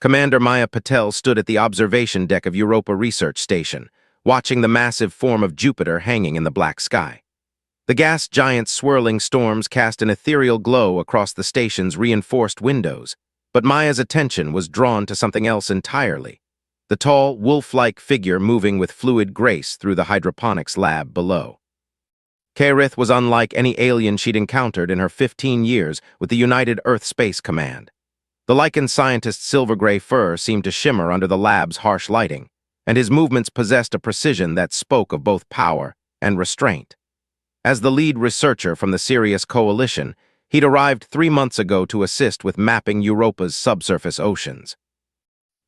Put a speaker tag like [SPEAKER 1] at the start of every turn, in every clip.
[SPEAKER 1] Commander Maya Patel stood at the observation deck of Europa Research Station, watching the massive form of Jupiter hanging in the black sky. The gas giant's swirling storms cast an ethereal glow across the station's reinforced windows, but Maya's attention was drawn to something else entirely: the tall, wolf-like figure moving with fluid grace through the hydroponics lab below. Kerith was unlike any alien she'd encountered in her 15 years with the United Earth Space Command. The lichened scientist's silver-gray fur seemed to shimmer under the lab's harsh lighting, and his movements possessed a precision that spoke of both power and restraint. As the lead researcher from the Sirius Coalition, he'd arrived 3 months ago to assist with mapping Europa's subsurface oceans.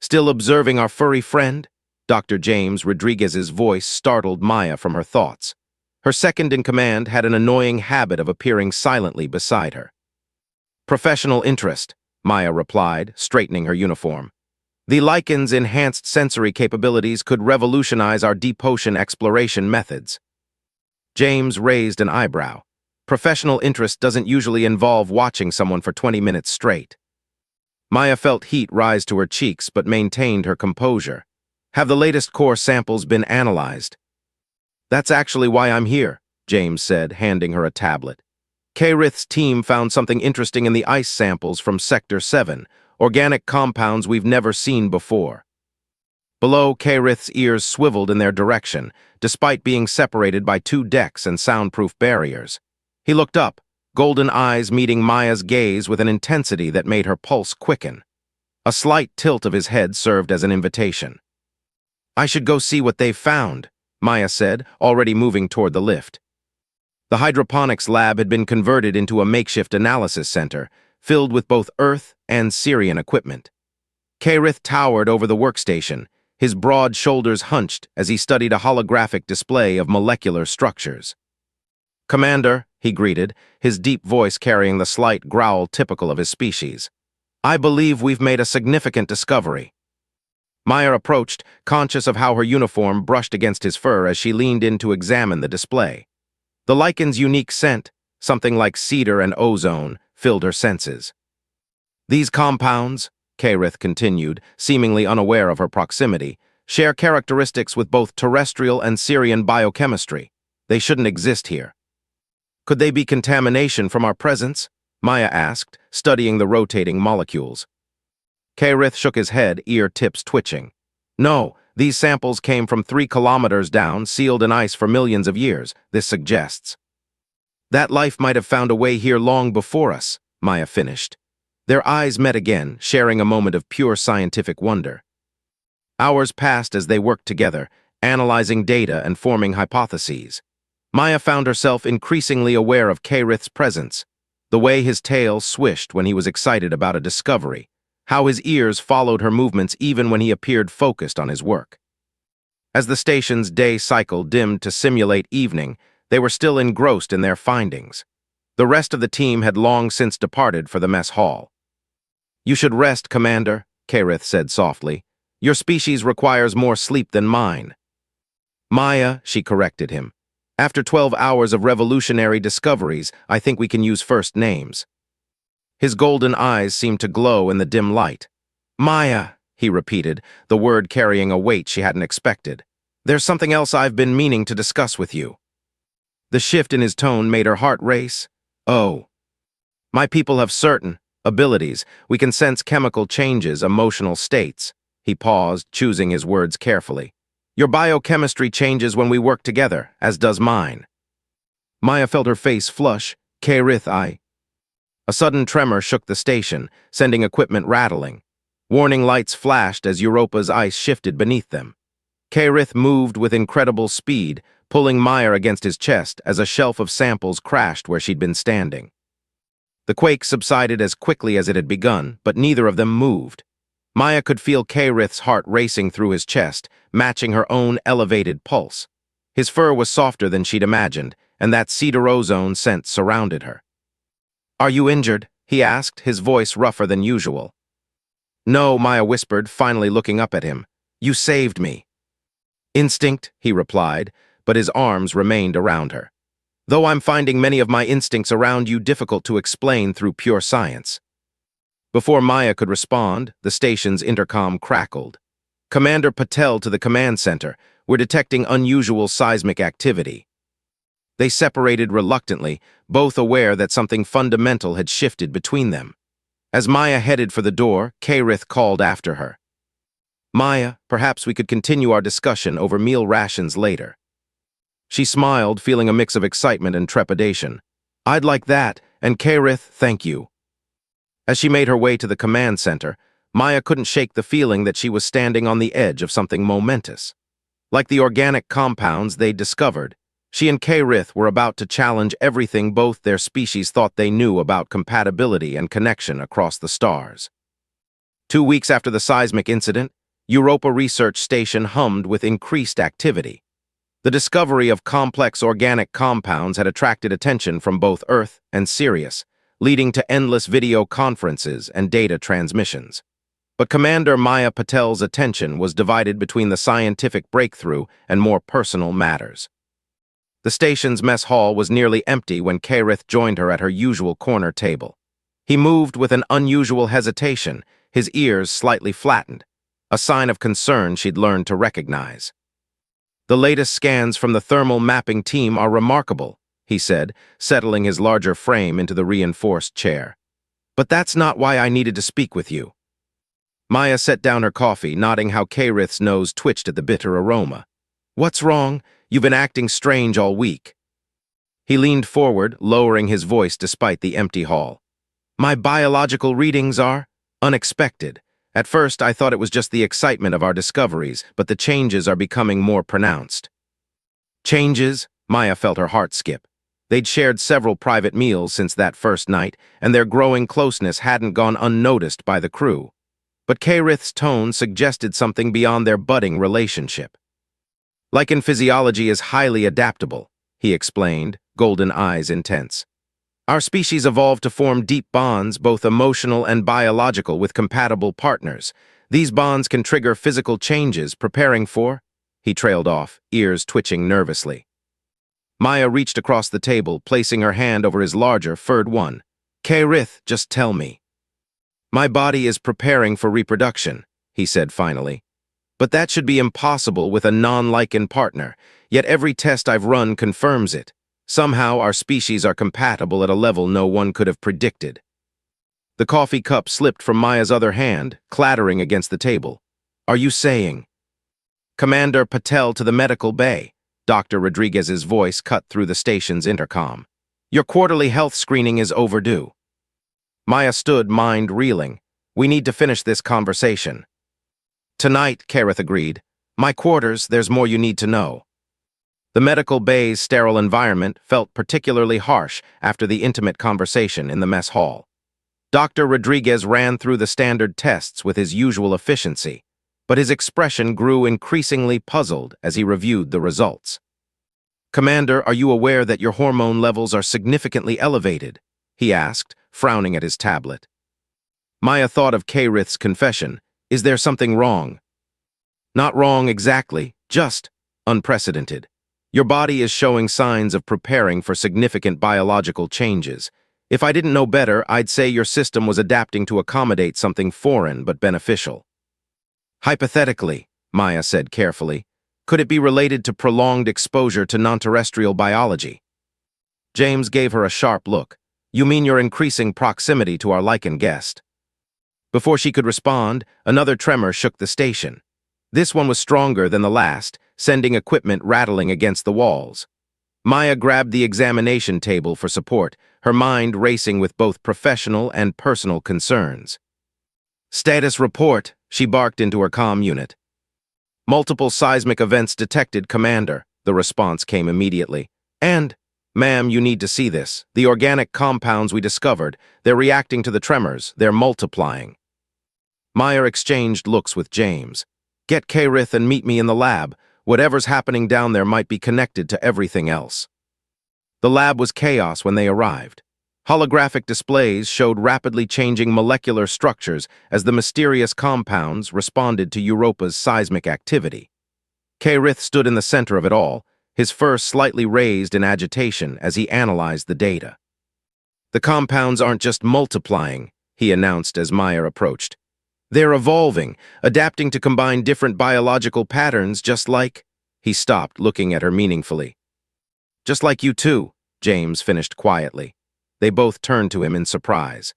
[SPEAKER 1] "Still observing our furry friend?" Dr. James Rodriguez's voice startled Maya from her thoughts. Her second-in-command had an annoying habit of appearing silently beside her. "Professional interest," Maya replied, straightening her uniform. "The lichen's enhanced sensory capabilities could revolutionize our deep ocean exploration methods." James raised an eyebrow. Professional interest doesn't usually involve watching someone for 20 minutes straight. Maya felt heat rise to her cheeks but maintained her composure. "Have the latest core samples been analyzed?" "That's actually why I'm here," James said, handing her a tablet. "Kerith's team found something interesting in the ice samples from Sector 7, organic compounds we've never seen before." Below, Kerith's ears swiveled in their direction, despite being separated by 2 decks and soundproof barriers. He looked up, golden eyes meeting Maya's gaze with an intensity that made her pulse quicken. A slight tilt of his head served as an invitation. "I should go see what they've found," Maya said, already moving toward the lift. The hydroponics lab had been converted into a makeshift analysis center, filled with both Earth and Sirian equipment. Kerith towered over the workstation, his broad shoulders hunched as he studied a holographic display of molecular structures. "Commander," he greeted, his deep voice carrying the slight growl typical of his species, "I believe we've made a significant discovery." Maya approached, conscious of how her uniform brushed against his fur as she leaned in to examine the display. The lichen's unique scent, something like cedar and ozone, filled her senses. "These compounds," Kerith continued, seemingly unaware of her proximity, "share characteristics with both terrestrial and Sirian biochemistry. They shouldn't exist here." "Could they be contamination from our presence?" Maya asked, studying the rotating molecules. Kerith shook his head, ear tips twitching. "No, these samples came from 3 kilometers down, sealed in ice for millions of years, this suggests." "That life might have found a way here long before us," Maya finished. Their eyes met again, sharing a moment of pure scientific wonder. Hours passed as they worked together, analyzing data and forming hypotheses. Maya found herself increasingly aware of Kerith's presence, the way his tail swished when he was excited about a discovery, how his ears followed her movements even when he appeared focused on his work. As the station's day cycle dimmed to simulate evening, they were still engrossed in their findings. The rest of the team had long since departed for the mess hall. "You should rest, Commander," Kerith said softly. "Your species requires more sleep than mine." "Maya," she corrected him. "After 12 hours of revolutionary discoveries, I think we can use first names." His golden eyes seemed to glow in the dim light. "Maya," he repeated, the word carrying a weight she hadn't expected. "There's something else I've been meaning to discuss with you." The shift in his tone made her heart race. "Oh. My people have certain abilities. We can sense chemical changes, emotional states." He paused, choosing his words carefully. "Your biochemistry changes when we work together, as does mine." Maya felt her face flush. "Kerith, A sudden tremor shook the station, sending equipment rattling. Warning lights flashed as Europa's ice shifted beneath them. Kerith moved with incredible speed, pulling Maya against his chest as a shelf of samples crashed where she'd been standing. The quake subsided as quickly as it had begun, but neither of them moved. Maya could feel Kerith's heart racing through his chest, matching her own elevated pulse. His fur was softer than she'd imagined, and that cedar ozone scent surrounded her. "Are you injured?" he asked, his voice rougher than usual. "No," Maya whispered, finally looking up at him. "You saved me." "Instinct," he replied, but his arms remained around her. "Though I'm finding many of my instincts around you difficult to explain through pure science." Before Maya could respond, the station's intercom crackled. Commander Patel to the command center. We're detecting unusual seismic activity. They separated reluctantly, both aware that something fundamental had shifted between them. As Maya headed for the door, Karith called after her. Maya, perhaps we could continue our discussion over meal rations later. She smiled, feeling a mix of excitement and trepidation. I'd like that, and Karith, thank you. As she made her way to the command center, Maya couldn't shake the feeling that she was standing on the edge of something momentous. Like the organic compounds they'd discovered, she and Karith were about to challenge everything both their species thought they knew about compatibility and connection across the stars. 2 weeks after the seismic incident, Europa Research Station hummed with increased activity. The discovery of complex organic compounds had attracted attention from both Earth and Sirius, leading to endless video conferences and data transmissions. But Commander Maya Patel's attention was divided between the scientific breakthrough and more personal matters. The station's mess hall was nearly empty when Karith joined her at her usual corner table. He moved with an unusual hesitation, his ears slightly flattened, a sign of concern she'd learned to recognize. The latest scans from the thermal mapping team are remarkable, he said, settling his larger frame into the reinforced chair. But that's not why I needed to speak with you. Maya set down her coffee, nodding how Karith's nose twitched at the bitter aroma. What's wrong? You've been acting strange all week. He leaned forward, lowering his voice despite the empty hall. My biological readings are unexpected. At first, I thought it was just the excitement of our discoveries, but the changes are becoming more pronounced. Changes? Maya felt her heart skip. They'd shared several private meals since that first night, and their growing closeness hadn't gone unnoticed by the crew. But Karith's tone suggested something beyond their budding relationship. Lichen physiology is highly adaptable, he explained, golden eyes intense. Our species evolved to form deep bonds, both emotional and biological, with compatible partners. These bonds can trigger physical changes, preparing for... He trailed off, ears twitching nervously. Maya reached across the table, placing her hand over his larger, furred one. Karith, just tell me. My body is preparing for reproduction, he said finally. But that should be impossible with a non-lichen partner, yet every test I've run confirms it. Somehow our species are compatible at a level no one could have predicted. The coffee cup slipped from Maya's other hand, clattering against the table. Are you saying? Commander Patel to the medical bay. Dr. Rodriguez's voice cut through the station's intercom. Your quarterly health screening is overdue. Maya stood, mind reeling. We need to finish this conversation. Tonight, Karith agreed. My quarters, there's more you need to know. The medical bay's sterile environment felt particularly harsh after the intimate conversation in the mess hall. Dr. Rodriguez ran through the standard tests with his usual efficiency, but his expression grew increasingly puzzled as he reviewed the results. Commander, are you aware that your hormone levels are significantly elevated? He asked, frowning at his tablet. Maya thought of Karith's confession. Is there something wrong? Not wrong exactly, just unprecedented. Your body is showing signs of preparing for significant biological changes. If I didn't know better, I'd say your system was adapting to accommodate something foreign but beneficial. Hypothetically, Maya said carefully, could it be related to prolonged exposure to non-terrestrial biology? James gave her a sharp look. You mean your increasing proximity to our lichen guest? Before she could respond, another tremor shook the station. This one was stronger than the last, sending equipment rattling against the walls. Maya grabbed the examination table for support, her mind racing with both professional and personal concerns. Status report, she barked into her comm unit. Multiple seismic events detected, Commander, the response came immediately. And, ma'am, you need to see this. The organic compounds we discovered, they're reacting to the tremors, they're multiplying. Maya exchanged looks with James. Get Karith and meet me in the lab. Whatever's happening down there might be connected to everything else. The lab was chaos when they arrived. Holographic displays showed rapidly changing molecular structures as the mysterious compounds responded to Europa's seismic activity. Karith stood in the center of it all, his fur slightly raised in agitation as he analyzed the data. The compounds aren't just multiplying, he announced as Maya approached. "They're evolving, adapting to combine different biological patterns just like—" He stopped, looking at her meaningfully. "Just like you too," James finished quietly. They both turned to him in surprise.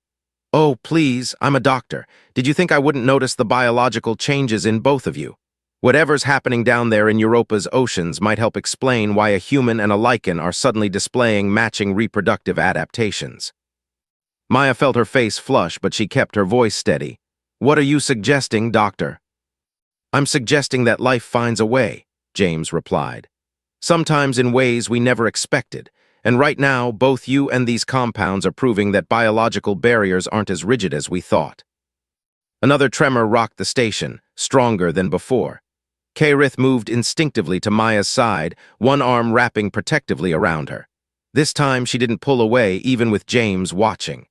[SPEAKER 1] "Oh, please, I'm a doctor. Did you think I wouldn't notice the biological changes in both of you? Whatever's happening down there in Europa's oceans might help explain why a human and a lichen are suddenly displaying matching reproductive adaptations." Maya felt her face flush, but she kept her voice steady. "What are you suggesting, doctor?" "I'm suggesting that life finds a way," James replied. "Sometimes in ways we never expected. And right now, both you and these compounds are proving that biological barriers aren't as rigid as we thought." Another tremor rocked the station, stronger than before. Kaerith moved instinctively to Maya's side, one arm wrapping protectively around her. This time she didn't pull away, even with James watching.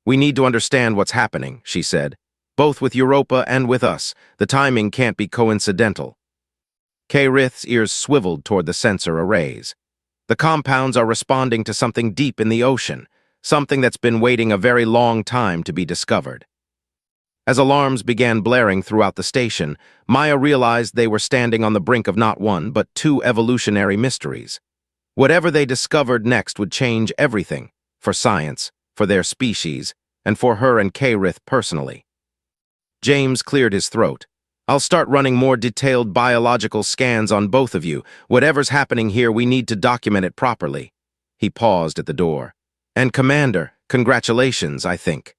[SPEAKER 1] "We need to understand what's happening," she said. "Both with Europa and with us. The timing can't be coincidental." Kaerith's ears swiveled toward the sensor arrays. The compounds are responding to something deep in the ocean, something that's been waiting a very long time to be discovered. As alarms began blaring throughout the station, Maya realized they were standing on the brink of not one, but two evolutionary mysteries. Whatever they discovered next would change everything, for science, for their species, and for her and Kaerith personally. James cleared his throat. "I'll start running more detailed biological scans on both of you. Whatever's happening here, we need to document it properly." He paused at the door. "And Commander, congratulations, I think."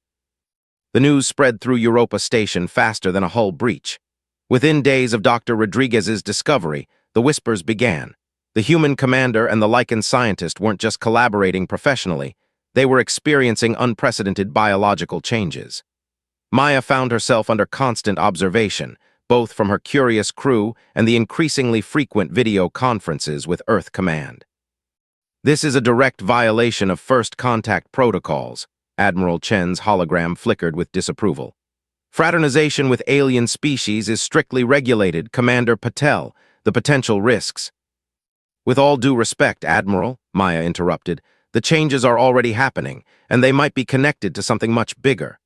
[SPEAKER 1] The news spread through Europa Station faster than a hull breach. Within days of Dr. Rodriguez's discovery, the whispers began. The human commander and the lichen scientist weren't just collaborating professionally, they were experiencing unprecedented biological changes. Maya found herself under constant observation, both from her curious crew and the increasingly frequent video conferences with Earth Command. "This is a direct violation of first contact protocols," Admiral Chen's hologram flickered with disapproval. "Fraternization with alien species is strictly regulated, Commander Patel. The potential risks—" "With all due respect, Admiral," Maya interrupted, "the changes are already happening, and they might be connected to something much bigger."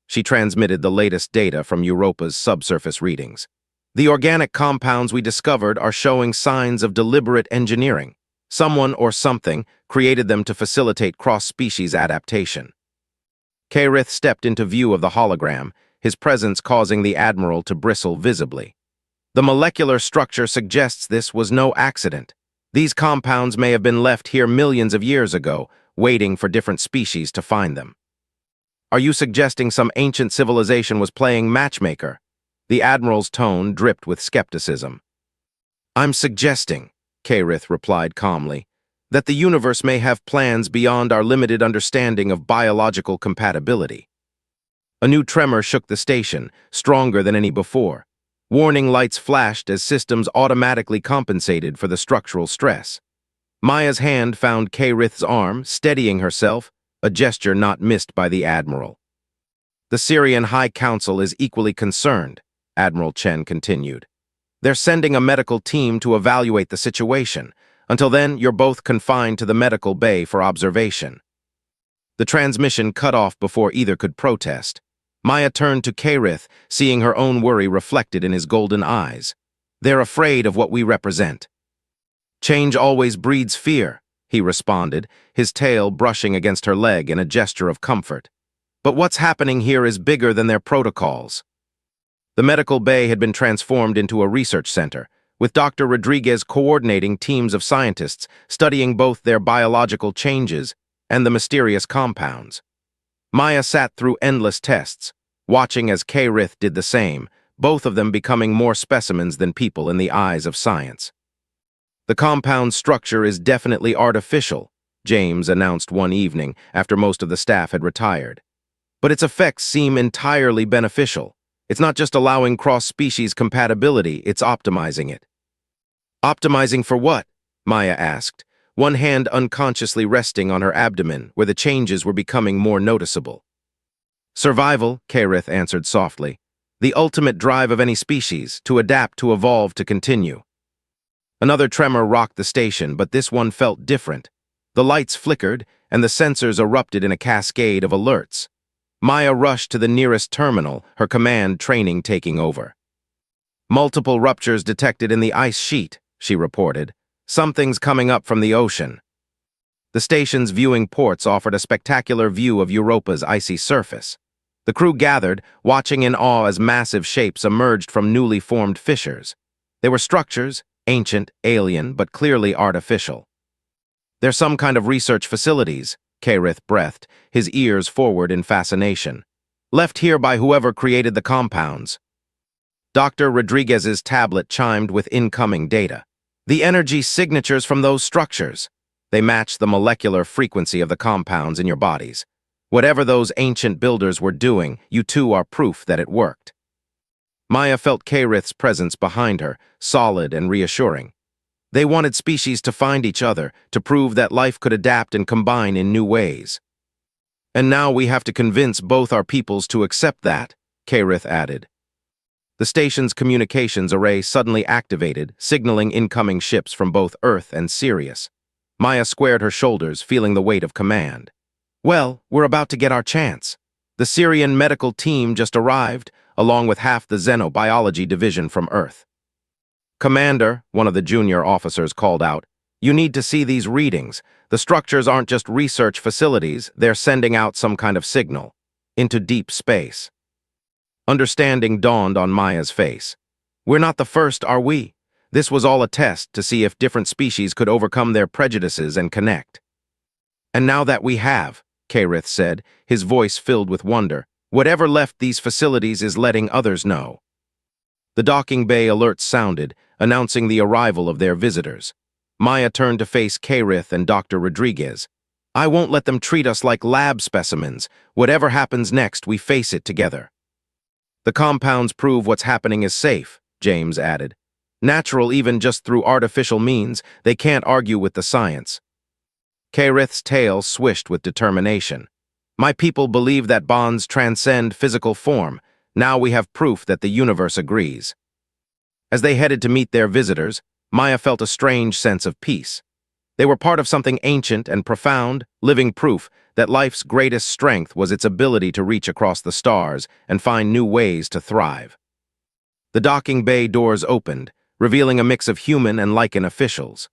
[SPEAKER 1] She transmitted the latest data from Europa's subsurface readings. "The organic compounds we discovered are showing signs of deliberate engineering. Someone or something created them to facilitate cross-species adaptation." Kaerith stepped into view of the hologram, his presence causing the Admiral to bristle visibly. "The molecular structure suggests this was no accident. These compounds may have been left here millions of years ago, waiting for different species to find them." "Are you suggesting some ancient civilization was playing matchmaker?" The Admiral's tone dripped with skepticism. "I'm suggesting," Kaerith replied calmly, "that the universe may have plans beyond our limited understanding of biological compatibility." A new tremor shook the station, stronger than any before. Warning lights flashed as systems automatically compensated for the structural stress. Maya's hand found Kaerith's arm, steadying herself, a gesture not missed by the Admiral. "The Syrian High Council is equally concerned," Admiral Chen continued. "They're sending a medical team to evaluate the situation. Until then, you're both confined to the medical bay for observation." The transmission cut off before either could protest. Maya turned to Kaerith, seeing her own worry reflected in his golden eyes. "They're afraid of what we represent." "Change always breeds fear," he responded, his tail brushing against her leg in a gesture of comfort. "But what's happening here is bigger than their protocols." The medical bay had been transformed into a research center, with Dr. Rodriguez coordinating teams of scientists studying both their biological changes and the mysterious compounds. Maya sat through endless tests, watching as Kaerith did the same, both of them becoming more specimens than people in the eyes of science. "The compound structure is definitely artificial," James announced one evening after most of the staff had retired. "But its effects seem entirely beneficial. It's not just allowing cross-species compatibility, it's optimizing it." "Optimizing for what?" Maya asked, one hand unconsciously resting on her abdomen where the changes were becoming more noticeable. "Survival," Kaerith answered softly. "The ultimate drive of any species, to adapt, to evolve, to continue." Another tremor rocked the station, but this one felt different. The lights flickered, and the sensors erupted in a cascade of alerts. Maya rushed to the nearest terminal, her command training taking over. Multiple ruptures detected in the ice sheet, she reported. Something's coming up from the ocean. The station's viewing ports offered a spectacular view of Europa's icy surface. The crew gathered, watching in awe as massive shapes emerged from newly formed fissures. They were structures, ancient, alien, but clearly artificial. "They're some kind of research facilities," Karith breathed, his ears forward in fascination. "Left here by whoever created the compounds." Dr. Rodriguez's tablet chimed with incoming data. "The energy signatures from those structures. They match the molecular frequency of the compounds in your bodies. Whatever those ancient builders were doing, you two are proof that it worked." Maya felt Karith's presence behind her, solid and reassuring. They wanted species to find each other, to prove that life could adapt and combine in new ways. "And now we have to convince both our peoples to accept that," Karith added. The station's communications array suddenly activated, signaling incoming ships from both Earth and Sirius. Maya squared her shoulders, feeling the weight of command. "Well, we're about to get our chance. The Syrian medical team just arrived, along with half the Xenobiology division from Earth." "Commander," one of the junior officers called out, "you need to see these readings. The structures aren't just research facilities, they're sending out some kind of signal. Into deep space." Understanding dawned on Maya's face. "We're not the first, are we? This was all a test to see if different species could overcome their prejudices and connect." "And now that we have," Karith said, his voice filled with wonder, "whatever left these facilities is letting others know." The docking bay alerts sounded, announcing the arrival of their visitors. Maya turned to face Karith and Dr. Rodriguez. "I won't let them treat us like lab specimens. Whatever happens next, we face it together." "The compounds prove what's happening is safe," James added. "Natural even just through artificial means, they can't argue with the science." Karith's tail swished with determination. "My people believe that bonds transcend physical form. Now we have proof that the universe agrees." As they headed to meet their visitors, Maya felt a strange sense of peace. They were part of something ancient and profound, living proof that life's greatest strength was its ability to reach across the stars and find new ways to thrive. The docking bay doors opened, revealing a mix of human and Lycan officials.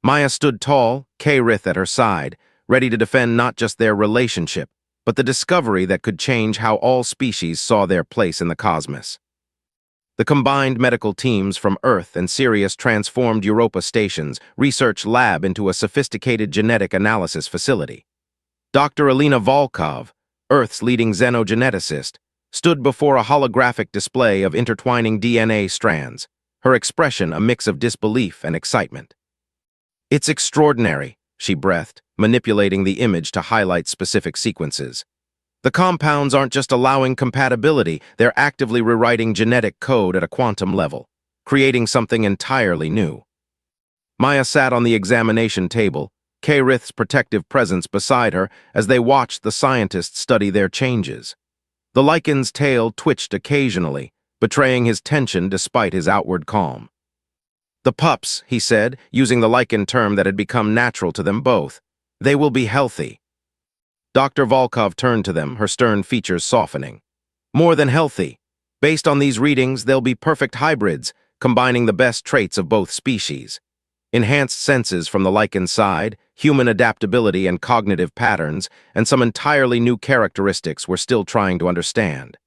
[SPEAKER 1] Maya stood tall, Karith at her side, ready to defend not just their relationship, but the discovery that could change how all species saw their place in the cosmos. The combined medical teams from Earth and Sirius transformed Europa Station's research lab into a sophisticated genetic analysis facility. Dr. Alina Volkov, Earth's leading xenogeneticist, stood before a holographic display of intertwining DNA strands, her expression a mix of disbelief and excitement. "It's extraordinary," she breathed, manipulating the image to highlight specific sequences. "The compounds aren't just allowing compatibility, they're actively rewriting genetic code at a quantum level, creating something entirely new." Maya sat on the examination table, Karith's protective presence beside her as they watched the scientists study their changes. The Lycan's tail twitched occasionally, betraying his tension despite his outward calm. "The pups," he said, using the Lycan term that had become natural to them both. "They will be healthy." Dr. Volkov turned to them, her stern features softening. "More than healthy. Based on these readings, they'll be perfect hybrids, combining the best traits of both species. Enhanced senses from the Lycan side, human adaptability and cognitive patterns, and some entirely new characteristics we're still trying to understand."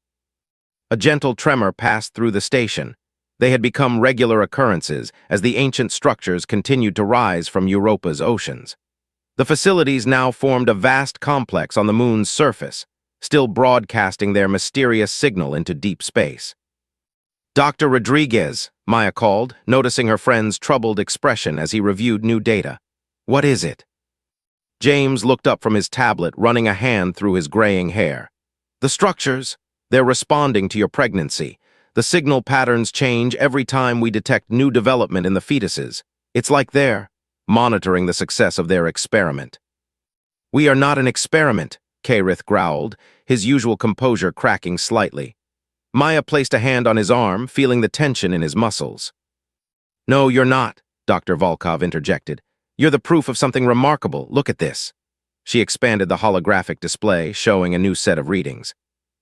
[SPEAKER 1] A gentle tremor passed through the station. They had become regular occurrences as the ancient structures continued to rise from Europa's oceans. The facilities now formed a vast complex on the moon's surface, still broadcasting their mysterious signal into deep space. "Dr. Rodriguez," Maya called, noticing her friend's troubled expression as he reviewed new data. "What is it?" James looked up from his tablet, running a hand through his graying hair. "The structures, they're responding to your pregnancy. The signal patterns change every time we detect new development in the fetuses. It's like they're monitoring the success of their experiment." "We are not an experiment," Karith growled, his usual composure cracking slightly. Maya placed a hand on his arm, feeling the tension in his muscles. "No, you're not," Dr. Volkov interjected. "You're the proof of something remarkable. Look at this." She expanded the holographic display, showing a new set of readings.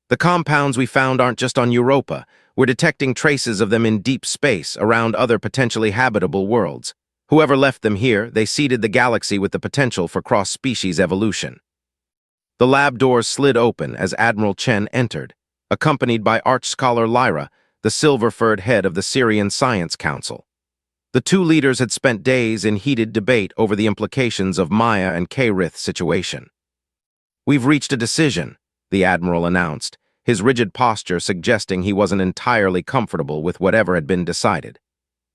[SPEAKER 1] The compounds we found aren't just on Europa. We're detecting traces of them in deep space around other potentially habitable worlds. Whoever left them here, they seeded the galaxy with the potential for cross-species evolution. The lab doors slid open as Admiral Chen entered, accompanied by Arch-Scholar Lyra, the silver-furred head of the Syrian Science Council. The two leaders had spent days in heated debate over the implications of Maya and K-Rith's situation. "We've reached a decision," the Admiral announced, his rigid posture suggesting he wasn't entirely comfortable with whatever had been decided.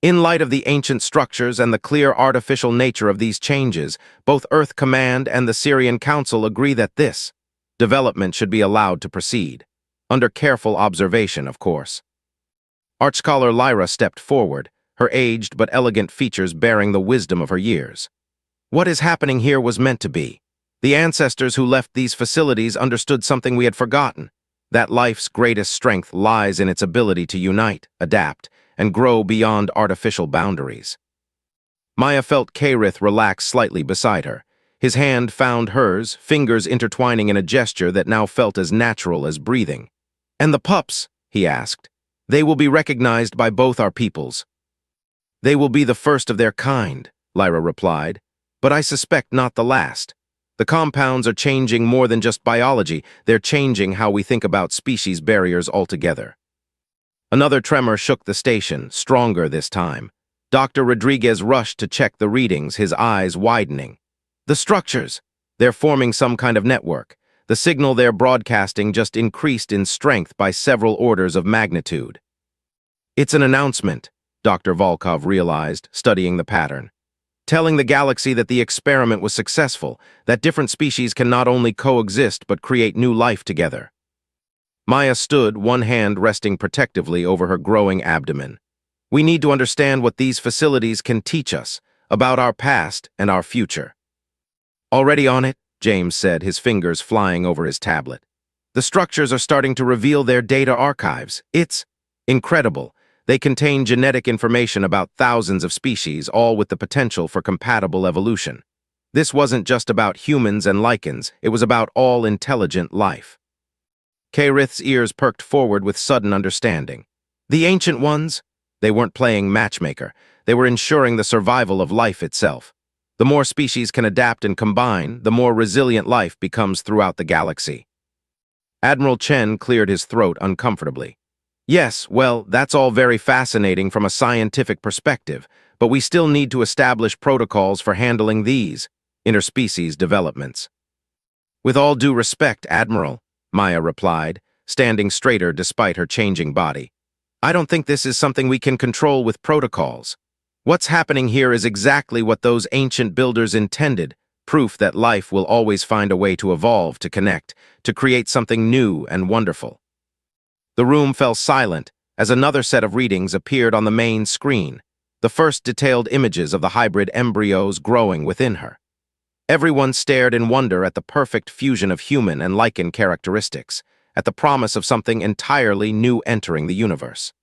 [SPEAKER 1] In light of the ancient structures and the clear artificial nature of these changes, both Earth Command and the Syrian Council agree that this development should be allowed to proceed, under careful observation, of course. Arch-Scholar Lyra stepped forward, her aged but elegant features bearing the wisdom of her years. What is happening here was meant to be. The ancestors who left these facilities understood something we had forgotten, that life's greatest strength lies in its ability to unite, adapt, and grow beyond artificial boundaries. Maya felt K-Rith relax slightly beside her. His hand found hers, fingers intertwining in a gesture that now felt as natural as breathing. "And the pups?" he asked. "They will be recognized by both our peoples." "They will be the first of their kind," Lyra replied, "but I suspect not the last. The compounds are changing more than just biology, they're changing how we think about species barriers altogether." Another tremor shook the station, stronger this time. Dr. Rodriguez rushed to check the readings, his eyes widening. "The structures! They're forming some kind of network. The signal they're broadcasting just increased in strength by several orders of magnitude." "It's an announcement," Dr. Volkov realized, studying the pattern. "Telling the galaxy that the experiment was successful, that different species can not only coexist but create new life together." Maya stood, one hand resting protectively over her growing abdomen. "We need to understand what these facilities can teach us about our past and our future." "Already on it," James said, his fingers flying over his tablet. "The structures are starting to reveal their data archives. It's incredible. They contain genetic information about thousands of species, all with the potential for compatible evolution. This wasn't just about humans and lichens, it was about all intelligent life." K-Rith's ears perked forward with sudden understanding. "The Ancient Ones?" They weren't playing matchmaker. They were ensuring the survival of life itself. The more species can adapt and combine, the more resilient life becomes throughout the galaxy. Admiral Chen cleared his throat uncomfortably. "Yes, well, that's all very fascinating from a scientific perspective, but we still need to establish protocols for handling these interspecies developments." "With all due respect, Admiral," Maya replied, standing straighter despite her changing body, "I don't think this is something we can control with protocols. What's happening here is exactly what those ancient builders intended, proof that life will always find a way to evolve, to connect, to create something new and wonderful." The room fell silent as another set of readings appeared on the main screen, the first detailed images of the hybrid embryos growing within her. Everyone stared in wonder at the perfect fusion of human and lichen characteristics, at the promise of something entirely new entering the universe.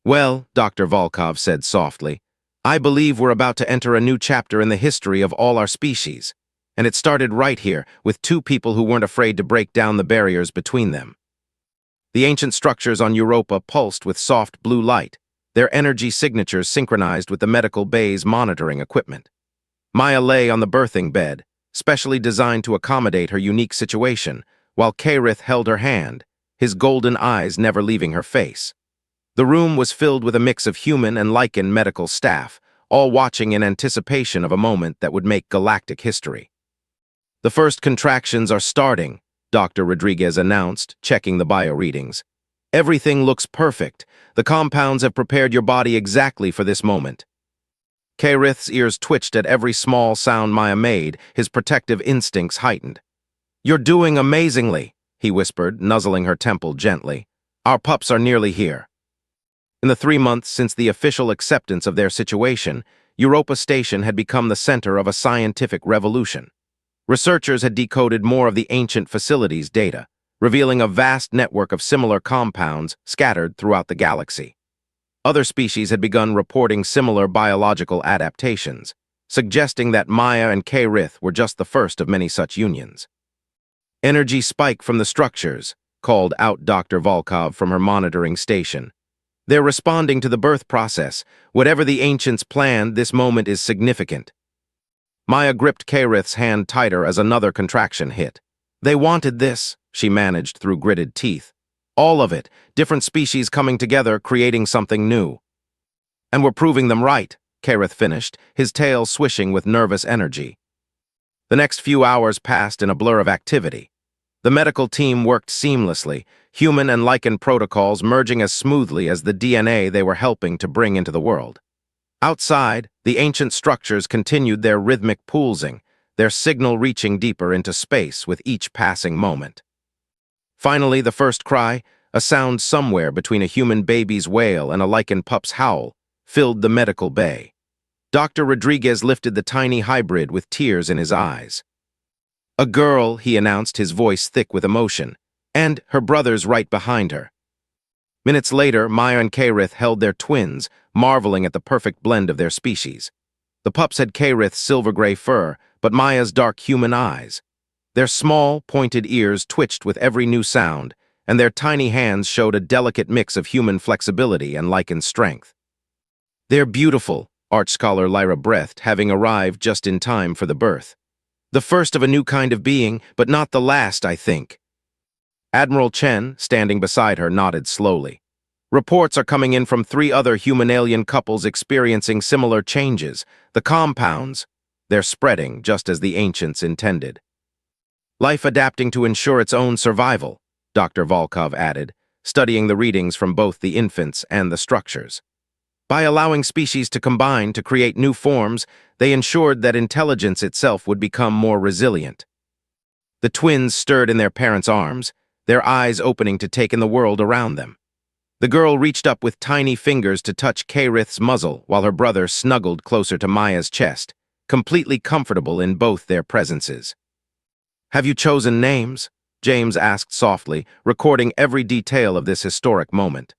[SPEAKER 1] "Well," Dr. Volkov said softly, "I believe we're about to enter a new chapter in the history of all our species, and it started right here, with two people who weren't afraid to break down the barriers between them." The ancient structures on Europa pulsed with soft blue light, their energy signatures synchronized with the medical bay's monitoring equipment. Maya lay on the birthing bed, specially designed to accommodate her unique situation, while K-Rith held her hand, his golden eyes never leaving her face. The room was filled with a mix of human and lichen medical staff, all watching in anticipation of a moment that would make galactic history. "The first contractions are starting," Dr. Rodriguez announced, checking the bio readings. "Everything looks perfect. The compounds have prepared your body exactly for this moment." K-Rith's ears twitched at every small sound Maya made, his protective instincts heightened. "You're doing amazingly," he whispered, nuzzling her temple gently. "Our pups are nearly here." In the 3 months since the official acceptance of their situation, Europa Station had become the center of a scientific revolution. Researchers had decoded more of the ancient facilities' data, revealing a vast network of similar compounds scattered throughout the galaxy. Other species had begun reporting similar biological adaptations, suggesting that Maya and K-Rith were just the first of many such unions. Energy spiked from the structures, called out Dr. Volkov from her monitoring station. They're responding to the birth process. Whatever the ancients planned, this moment is significant. Maya gripped Karith's hand tighter as another contraction hit. They wanted this, she managed through gritted teeth. All of it, different species coming together, creating something new. And we're proving them right, Karith finished, his tail swishing with nervous energy. The next few hours passed in a blur of activity. The medical team worked seamlessly, human and lichen protocols merging as smoothly as the DNA they were helping to bring into the world. Outside, the ancient structures continued their rhythmic pulsing, their signal reaching deeper into space with each passing moment. Finally, the first cry, a sound somewhere between a human baby's wail and a lichen pup's howl, filled the medical bay. Dr. Rodriguez lifted the tiny hybrid with tears in his eyes. "A girl," he announced, his voice thick with emotion, "and her brother's right behind her." Minutes later, Maya and Karith held their twins, marveling at the perfect blend of their species. The pups had Karith's silver-gray fur, but Maya's dark human eyes. Their small, pointed ears twitched with every new sound, and their tiny hands showed a delicate mix of human flexibility and lichen strength. "They're beautiful," art scholar Lyra breathed, having arrived just in time for the birth. "The first of a new kind of being, but not the last, I think." Admiral Chen, standing beside her, nodded slowly. "Reports are coming in from 3 other human-alien couples experiencing similar changes. The compounds, they're spreading just as the ancients intended. Life adapting to ensure its own survival," Dr. Volkov added, studying the readings from both the infants and the structures. By allowing species to combine to create new forms, they ensured that intelligence itself would become more resilient. The twins stirred in their parents' arms, their eyes opening to take in the world around them. The girl reached up with tiny fingers to touch Karith's muzzle while her brother snuggled closer to Maya's chest, completely comfortable in both their presences. "Have you chosen names?" James asked softly, recording every detail of this historic moment.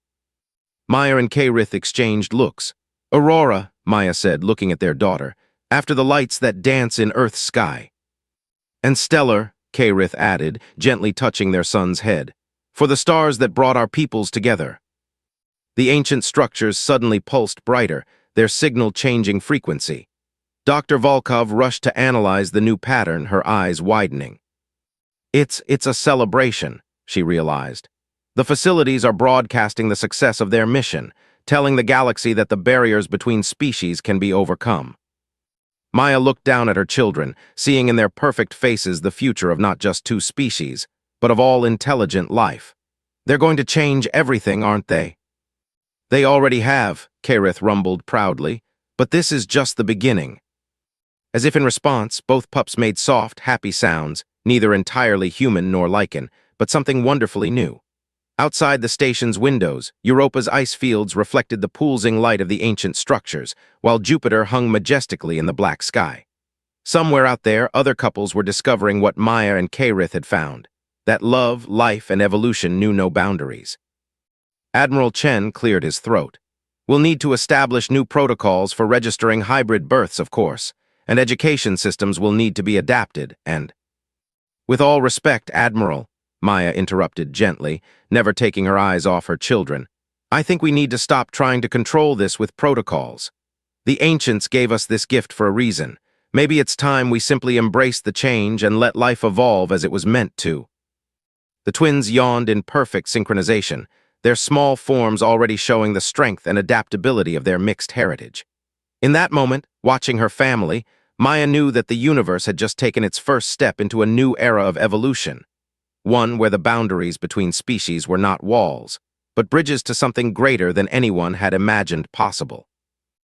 [SPEAKER 1] Maya and Karith exchanged looks. "Aurora," Maya said, looking at their daughter, "after the lights that dance in Earth's sky." "And Stellar," Karith added, gently touching their son's head, "for the stars that brought our peoples together." The ancient structures suddenly pulsed brighter, their signal changing frequency. Dr. Volkov rushed to analyze the new pattern, her eyes widening. It's a celebration," she realized. "The facilities are broadcasting the success of their mission, telling the galaxy that the barriers between species can be overcome." Maya looked down at her children, seeing in their perfect faces the future of not just 2 species, but of all intelligent life. "They're going to change everything, aren't they?" "They already have," Karith rumbled proudly, "but this is just the beginning." As if in response, both pups made soft, happy sounds, neither entirely human nor lichen, but something wonderfully new. Outside the station's windows, Europa's ice fields reflected the pulsing light of the ancient structures, while Jupiter hung majestically in the black sky. Somewhere out there, other couples were discovering what Maya and Karith had found, that love, life, and evolution knew no boundaries. Admiral Chen cleared his throat. "We'll need to establish new protocols for registering hybrid births, of course, and education systems will need to be adapted, and—" "With all respect, Admiral," Maya interrupted gently, never taking her eyes off her children, "I think we need to stop trying to control this with protocols. The ancients gave us this gift for a reason. Maybe it's time we simply embrace the change and let life evolve as it was meant to." The twins yawned in perfect synchronization, their small forms already showing the strength and adaptability of their mixed heritage. In that moment, watching her family, Maya knew that the universe had just taken its first step into a new era of evolution, one where the boundaries between species were not walls, but bridges to something greater than anyone had imagined possible.